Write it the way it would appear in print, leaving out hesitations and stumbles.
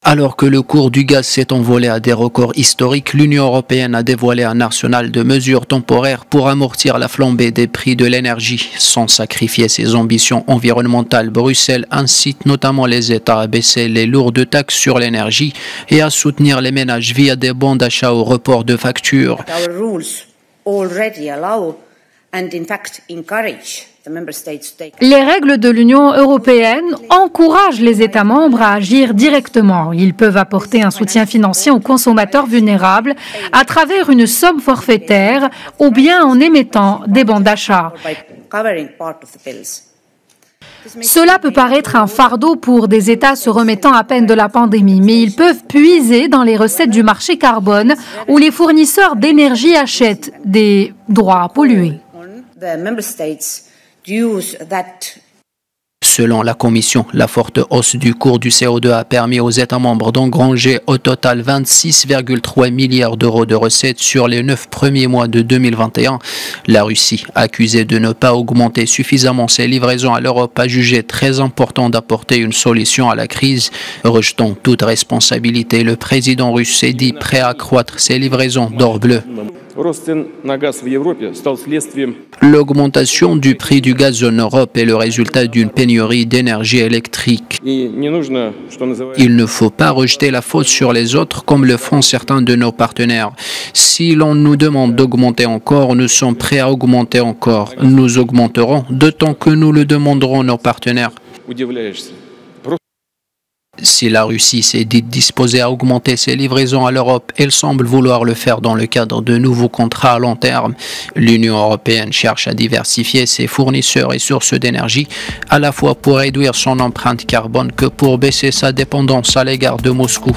Alors que le cours du gaz s'est envolé à des records historiques, l'Union européenne a dévoilé un arsenal de mesures temporaires pour amortir la flambée des prix de l'énergie. Sans sacrifier ses ambitions environnementales, Bruxelles incite notamment les États à baisser les lourdes taxes sur l'énergie et à soutenir les ménages via des bons d'achat au report de factures. Les règles de l'Union européenne encouragent les États membres à agir directement. Ils peuvent apporter un soutien financier aux consommateurs vulnérables à travers une somme forfaitaire ou bien en émettant des bons d'achat. Cela peut paraître un fardeau pour des États se remettant à peine de la pandémie, mais ils peuvent puiser dans les recettes du marché carbone où les fournisseurs d'énergie achètent des droits à polluer. Selon la Commission, la forte hausse du cours du CO2 a permis aux États membres d'engranger au total 26,3 milliards d'euros de recettes sur les 9 premiers mois de 2021. La Russie, accusée de ne pas augmenter suffisamment ses livraisons à l'Europe, a jugé très important d'apporter une solution à la crise. Rejetant toute responsabilité, le président russe s'est dit prêt à accroître ses livraisons d'or bleu. L'augmentation du prix du gaz en Europe est le résultat d'une pénurie d'énergie électrique. Il ne faut pas rejeter la faute sur les autres comme le font certains de nos partenaires. Si l'on nous demande d'augmenter encore, nous sommes prêts à augmenter encore. Nous augmenterons d'autant que nous le demanderons à nos partenaires. Si la Russie s'est dite disposée à augmenter ses livraisons à l'Europe, elle semble vouloir le faire dans le cadre de nouveaux contrats à long terme. L'Union européenne cherche à diversifier ses fournisseurs et sources d'énergie, à la fois pour réduire son empreinte carbone que pour baisser sa dépendance à l'égard de Moscou.